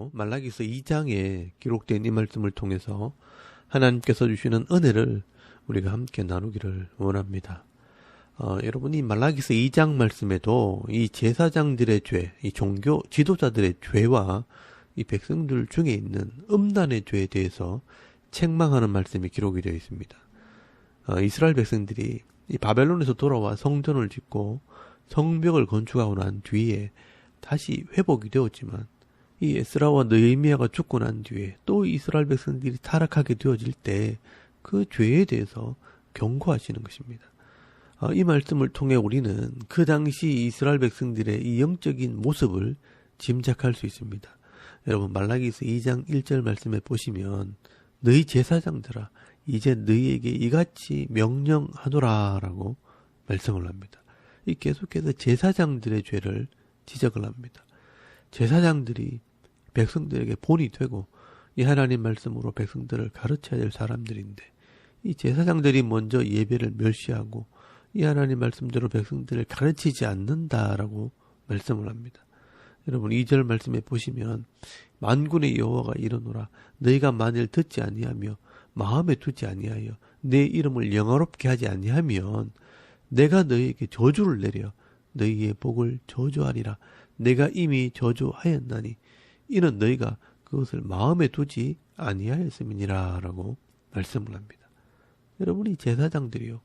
오늘도 말라기서 2장에 기록된 이 말씀을 통해서 하나님께서 주시는 은혜를 우리가 함께 나누기를 원합니다. 여러분이 말라기서 2장 말씀에도 이 제사장들의 죄, 이 종교 지도자들의 죄와 이 백성들 중에 있는 음란의 죄에 대해서 책망하는 말씀이 기록이 되어 있습니다. 이스라엘 백성들이 이 바벨론에서 돌아와 성전을 짓고 성벽을 건축하고 난 뒤에 다시 회복이 되었지만 이 에스라와 느헤미야가 죽고 난 뒤에 또 이스라엘 백성들이 타락하게 되어질 때 그 죄에 대해서 경고하시는 것입니다. 이 말씀을 통해 우리는 그 당시 이스라엘 백성들의 이 영적인 모습을 짐작할 수 있습니다. 여러분 말라기서 2장 1절 말씀에 보시면 너희 제사장들아 이제 너희에게 이같이 명령하노라 라고 말씀을 합니다. 이 계속해서 제사장들의 죄를 지적을 합니다. 제사장들이 백성들에게 본이 되고 이 하나님 말씀으로 백성들을 가르쳐야 될 사람들인데 이 제사장들이 먼저 예배를 멸시하고 이 하나님 말씀대로 백성들을 가르치지 않는다라고 말씀을 합니다. 여러분 2절 말씀에 보시면 만군의 여호와가 이르노라 너희가 만일 듣지 아니하며 마음에 두지 아니하여 내 이름을 영화롭게 하지 아니하면 내가 너희에게 저주를 내려 너희의 복을 저주하리라. 내가 이미 저주하였나니 이는 너희가 그것을 마음에 두지 아니하였음이니라 라고 말씀을 합니다. 여러분이 제사장들이요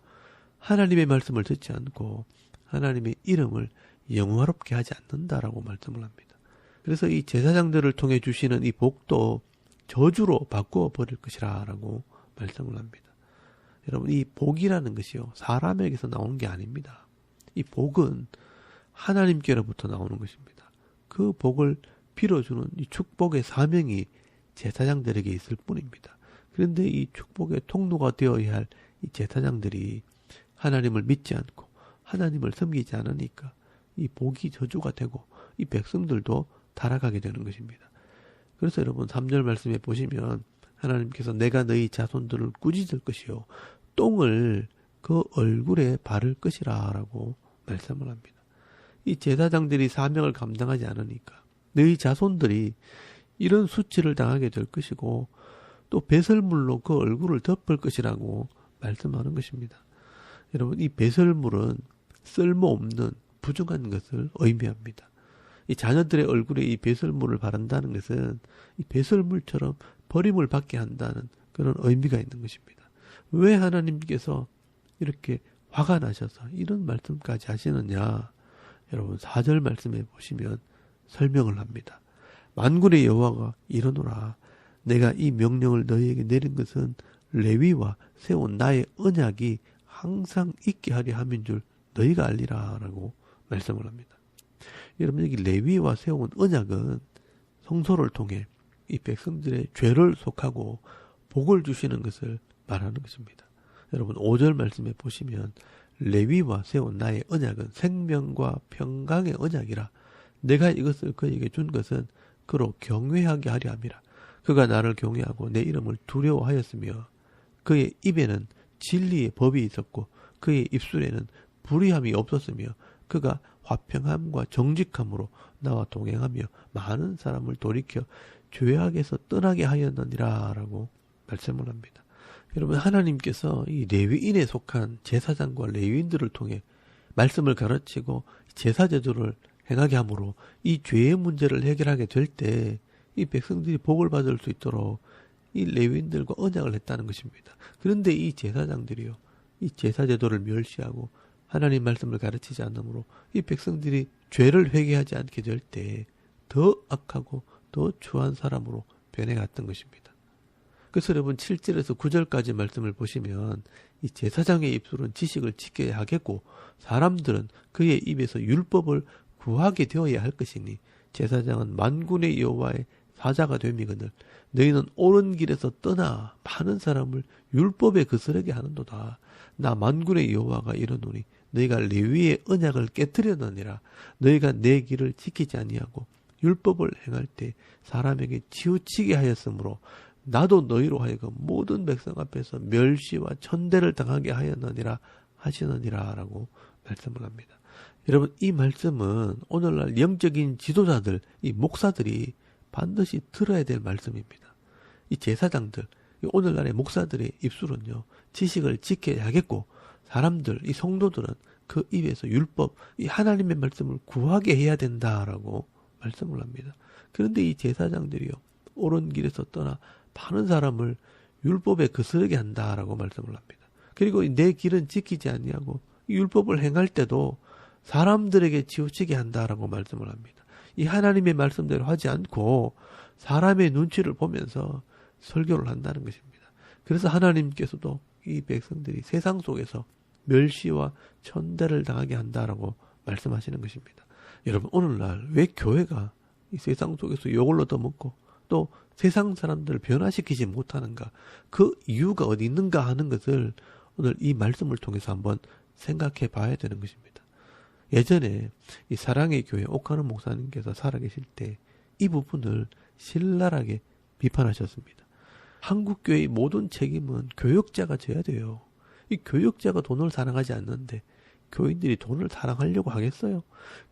하나님의 말씀을 듣지 않고 하나님의 이름을 영화롭게 하지 않는다라고 말씀을 합니다. 그래서 이 제사장들을 통해 주시는 이 복도 저주로 바꾸어 버릴 것이라 라고 말씀을 합니다. 여러분 이 복이라는 것이요 사람에게서 나오는 게 아닙니다. 이 복은 하나님께로부터 나오는 것입니다. 그 복을 빌어주는 이 축복의 사명이 제사장들에게 있을 뿐입니다. 그런데 이 축복의 통로가 되어야 할 이 제사장들이 하나님을 믿지 않고 하나님을 섬기지 않으니까 이 복이 저주가 되고 이 백성들도 타락하게 되는 것입니다. 그래서 여러분 3절 말씀에 보시면 하나님께서 내가 너희 자손들을 꾸짖을 것이요 똥을 그 얼굴에 바를 것이라 라고 말씀을 합니다. 이 제사장들이 사명을 감당하지 않으니까 너희 자손들이 이런 수치를 당하게 될 것이고 또 배설물로 그 얼굴을 덮을 것이라고 말씀하는 것입니다. 여러분 이 배설물은 쓸모없는 부정한 것을 의미합니다. 이 자녀들의 얼굴에 이 배설물을 바른다는 것은 이 배설물처럼 버림을 받게 한다는 그런 의미가 있는 것입니다. 왜 하나님께서 이렇게 화가 나셔서 이런 말씀까지 하시느냐? 여러분 4절 말씀에 보시면 설명을 합니다. 만군의 여호와가 이르노라 내가 이 명령을 너희에게 내린 것은 레위와 세운 나의 언약이 항상 있게 하려 함인 줄 너희가 알리라 라고 말씀을 합니다. 여러분 여기 레위와 세운 언약은 성소를 통해 이 백성들의 죄를 속하고 복을 주시는 것을 말하는 것입니다. 여러분 5절 말씀에 보시면 레위와 세운 나의 언약은 생명과 평강의 언약이라 내가 이것을 그에게 준 것은 그로 경외하게 하려 함이라. 그가 나를 경외하고 내 이름을 두려워하였으며 그의 입에는 진리의 법이 있었고 그의 입술에는 불의함이 없었으며 그가 화평함과 정직함으로 나와 동행하며 많은 사람을 돌이켜 죄악에서 떠나게 하였느니라 라고 말씀을 합니다. 여러분 하나님께서 이 레위인에 속한 제사장과 레위인들을 통해 말씀을 가르치고 제사제도를 행하게 함으로 이 죄의 문제를 해결하게 될 때 이 백성들이 복을 받을 수 있도록 이 레위인들과 언약을 했다는 것입니다. 그런데 이 제사장들이요 이 제사제도를 멸시하고 하나님 말씀을 가르치지 않으므로 이 백성들이 죄를 회개하지 않게 될 때 더 악하고 더 추한 사람으로 변해갔던 것입니다. 그래서 여러분 7절에서 9절까지 말씀을 보시면 이 제사장의 입술은 지식을 지켜야 하겠고 사람들은 그의 입에서 율법을 구하게 되어야 할 것이니 제사장은 만군의 여호와의 사자가 됨이거늘 너희는 옳은 길에서 떠나 많은 사람을 율법에 거스르게 하는도다. 나 만군의 여호와가 이르노니 너희가 레위의 언약을 깨뜨렸느니라. 너희가 내 길을 지키지 아니하고 율법을 행할 때 사람에게 치우치게 하였으므로 나도 너희로 하여금 모든 백성 앞에서 멸시와 천대를 당하게 하였느니라 하시느니라 라고 말씀을 합니다. 여러분 이 말씀은 오늘날 영적인 지도자들, 이 목사들이 반드시 들어야 될 말씀입니다. 이 제사장들, 이 오늘날의 목사들의 입술은요, 지식을 지켜야겠고, 사람들, 이 성도들은 그 입에서 율법, 이 하나님의 말씀을 구하게 해야 된다라고 말씀을 합니다. 그런데 이 제사장들이요, 옳은 길에서 떠나 많은 사람을 율법에 거스르게 한다라고 말씀을 합니다. 그리고 내 길은 지키지 아니하고 율법을 행할 때도 사람들에게 치우치게 한다라고 말씀을 합니다. 이 하나님의 말씀대로 하지 않고 사람의 눈치를 보면서 설교를 한다는 것입니다. 그래서 하나님께서도 이 백성들이 세상 속에서 멸시와 천대를 당하게 한다라고 말씀하시는 것입니다. 여러분, 오늘날 왜 교회가 이 세상 속에서 욕을 얻어먹고 또 세상 사람들을 변화시키지 못하는가, 그 이유가 어디 있는가 하는 것을 오늘 이 말씀을 통해서 한번 생각해 봐야 되는 것입니다. 예전에 이 사랑의 교회 옥하는 목사님께서 살아계실 때 이 부분을 신랄하게 비판하셨습니다. 한국 교회의 모든 책임은 교역자가 져야 돼요. 이 교역자가 돈을 사랑하지 않는데 교인들이 돈을 사랑하려고 하겠어요?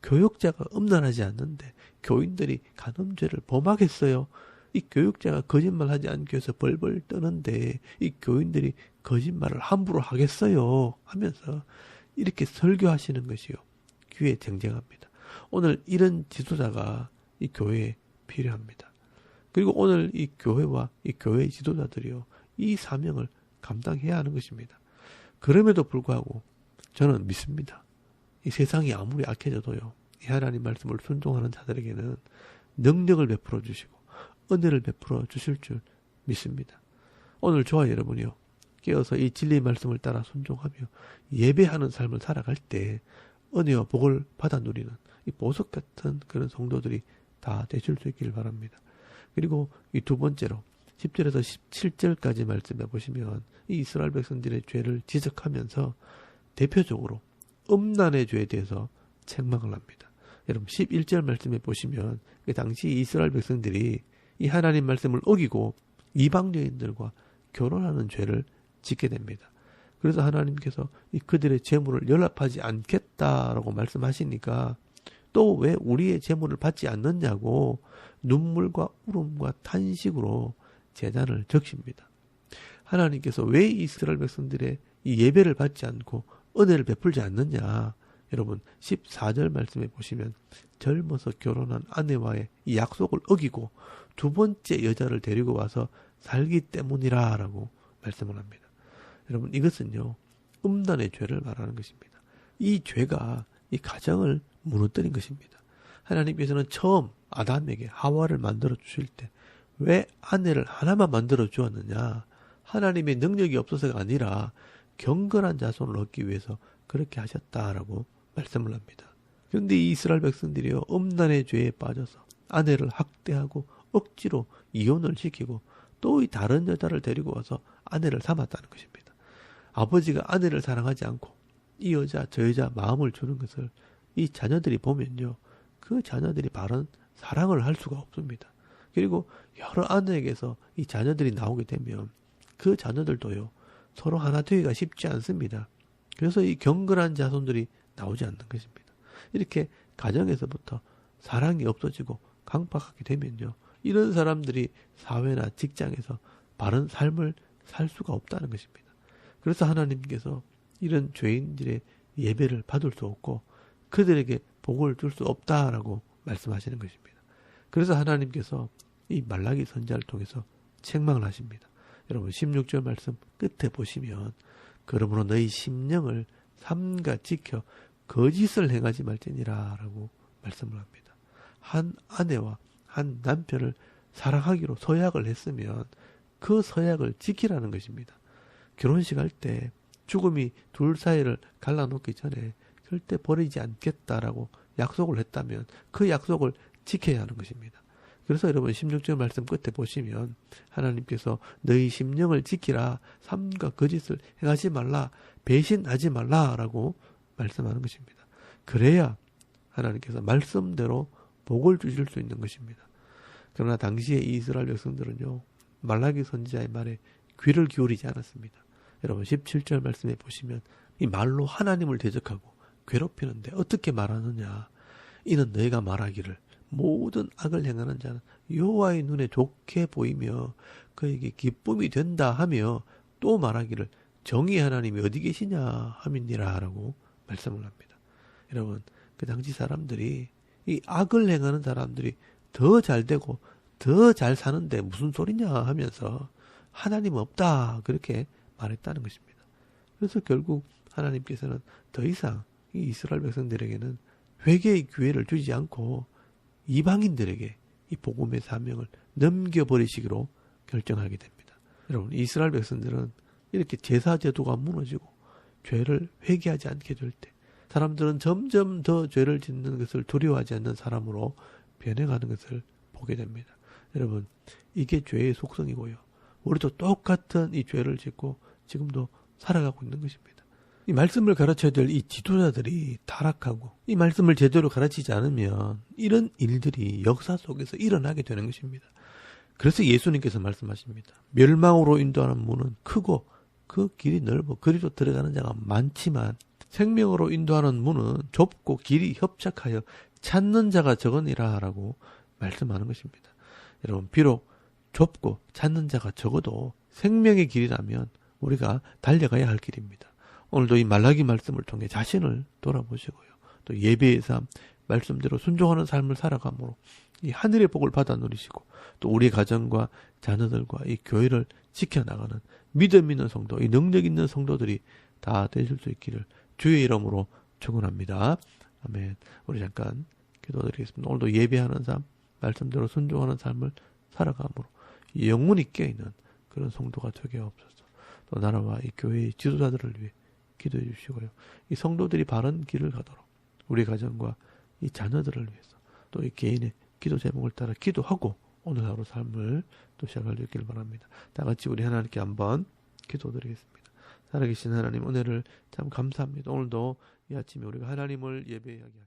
교역자가 음란하지 않는데 교인들이 간음죄를 범하겠어요? 이 교역자가 거짓말하지 않기 위해서 벌벌 떠는데 이 교인들이 거짓말을 함부로 하겠어요? 하면서 이렇게 설교하시는 것이요, 귀에 쟁쟁합니다. 오늘 이런 지도자가 이 교회에 필요합니다. 그리고 오늘 이 교회와 이 교회의 지도자들이요, 이 사명을 감당해야 하는 것입니다. 그럼에도 불구하고 저는 믿습니다. 이 세상이 아무리 악해져도요, 이 하나님 말씀을 순종하는 자들에게는 능력을 베풀어 주시고 은혜를 베풀어 주실 줄 믿습니다. 오늘 저와 여러분이요, 깨어서 이 진리의 말씀을 따라 순종하며 예배하는 삶을 살아갈 때 은혜와 복을 받아 누리는 이 보석 같은 그런 성도들이 다 되실 수 있기를 바랍니다. 그리고 이 두 번째로 10절에서 17절까지 말씀해 보시면 이 이스라엘 백성들의 죄를 지적하면서 대표적으로 음란의 죄에 대해서 책망을 합니다. 여러분 11절 말씀해 보시면 그 당시 이스라엘 백성들이 이 하나님 말씀을 어기고 이방 여인들과 결혼하는 죄를 짓게 됩니다. 그래서 하나님께서 이 그들의 재물을 연합하지 않겠다라고 말씀하시니까 또 왜 우리의 재물을 받지 않느냐고 눈물과 울음과 탄식으로 제단을 적십니다. 하나님께서 왜 이스라엘 백성들의 이 예배를 받지 않고 은혜를 베풀지 않느냐, 여러분 14절 말씀해 보시면 젊어서 결혼한 아내와의 이 약속을 어기고 두 번째 여자를 데리고 와서 살기 때문이라 라고 말씀을 합니다. 여러분, 이것은요, 음란의 죄를 말하는 것입니다. 이 죄가 이 가정을 무너뜨린 것입니다. 하나님께서는 처음 아담에게 하와를 만들어 주실 때 왜 아내를 하나만 만들어 주었느냐, 하나님의 능력이 없어서가 아니라 경건한 자손을 얻기 위해서 그렇게 하셨다라고 말씀을 합니다. 그런데 이 이스라엘 백성들이요, 음란의 죄에 빠져서 아내를 학대하고 억지로 이혼을 시키고 또 이 다른 여자를 데리고 와서 아내를 삼았다는 것입니다. 아버지가 아내를 사랑하지 않고 이 여자 저 여자 마음을 주는 것을 이 자녀들이 보면요, 그 자녀들이 바른 사랑을 할 수가 없습니다. 그리고 여러 아내에게서 이 자녀들이 나오게 되면 그 자녀들도요, 서로 하나 되기가 쉽지 않습니다. 그래서 이 경건한 자손들이 나오지 않는 것입니다. 이렇게 가정에서부터 사랑이 없어지고 강팍하게 되면요, 이런 사람들이 사회나 직장에서 바른 삶을 살 수가 없다는 것입니다. 그래서 하나님께서 이런 죄인들의 예배를 받을 수 없고 그들에게 복을 줄 수 없다라고 말씀하시는 것입니다. 그래서 하나님께서 이 말라기 선지자를 통해서 책망을 하십니다. 여러분 16절 말씀 끝에 보시면 그러므로 너희 심령을 삼가 지켜 거짓을 행하지 말지니라 라고 말씀을 합니다. 한 아내와 한 남편을 사랑하기로 서약을 했으면 그 서약을 지키라는 것입니다. 결혼식 할 때 죽음이 둘 사이를 갈라놓기 전에 절대 버리지 않겠다라고 약속을 했다면 그 약속을 지켜야 하는 것입니다. 그래서 여러분 16절 말씀 끝에 보시면 하나님께서 너희 심령을 지키라, 삶과 거짓을 행하지 말라, 배신하지 말라라고 말씀하는 것입니다. 그래야 하나님께서 말씀대로 복을 주실 수 있는 것입니다. 그러나 당시에 이스라엘 백성들은요, 말라기 선지자의 말에 귀를 기울이지 않았습니다. 여러분 17절 말씀에 보시면 이 말로 하나님을 대적하고 괴롭히는데 어떻게 말하느냐, 이는 너희가 말하기를 모든 악을 행하는 자는 여호와의 눈에 좋게 보이며 그에게 기쁨이 된다 하며 또 말하기를 정의 하나님이 어디 계시냐 함이니라 라고 말씀을 합니다. 여러분, 그 당시 사람들이 이 악을 행하는 사람들이 더 잘 되고 더 잘 사는데 무슨 소리냐 하면서 하나님 없다 그렇게 말했다는 것입니다. 그래서 결국 하나님께서는 더 이상 이 이스라엘 백성들에게는 회개의 기회를 주지 않고 이방인들에게 이 복음의 사명을 넘겨버리시기로 결정하게 됩니다. 여러분, 이스라엘 백성들은 이렇게 제사 제도가 무너지고 죄를 회개하지 않게 될 때 사람들은 점점 더 죄를 짓는 것을 두려워하지 않는 사람으로 변해가는 것을 보게 됩니다. 여러분, 이게 죄의 속성이고요. 우리도 똑같은 이 죄를 짓고 지금도 살아가고 있는 것입니다. 이 말씀을 가르쳐야 될 이 지도자들이 타락하고 이 말씀을 제대로 가르치지 않으면 이런 일들이 역사 속에서 일어나게 되는 것입니다. 그래서 예수님께서 말씀하십니다. 멸망으로 인도하는 문은 크고 그 길이 넓어 그리로 들어가는 자가 많지만 생명으로 인도하는 문은 좁고 길이 협착하여 찾는 자가 적으니라 라고 말씀하는 것입니다. 여러분, 비록 좁고 찾는 자가 적어도 생명의 길이라면 우리가 달려가야 할 길입니다. 오늘도 이 말라기 말씀을 통해 자신을 돌아보시고요. 또 예배의 삶, 말씀대로 순종하는 삶을 살아감으로 이 하늘의 복을 받아 누리시고 또 우리 가정과 자녀들과 이 교회를 지켜나가는 믿음 있는 성도, 이 능력 있는 성도들이 다 되실 수 있기를 주의 이름으로 축원합니다. 아멘. 우리 잠깐 기도드리겠습니다. 오늘도 예배하는 삶, 말씀대로 순종하는 삶을 살아감으로 영혼이 깨어있는 그런 성도가 되게 없어서 또 나라와 이 교회의 지도자들을 위해 기도해 주시고요. 이 성도들이 바른 길을 가도록 우리 가정과 이 자녀들을 위해서 또 이 개인의 기도 제목을 따라 기도하고 오늘 하루 삶을 또 시작할 수 있기를 바랍니다. 다 같이 우리 하나님께 한번 기도드리겠습니다. 살아계신 하나님, 은혜를 참 감사합니다. 오늘도 이 아침에 우리가 하나님을 예배하게 하시고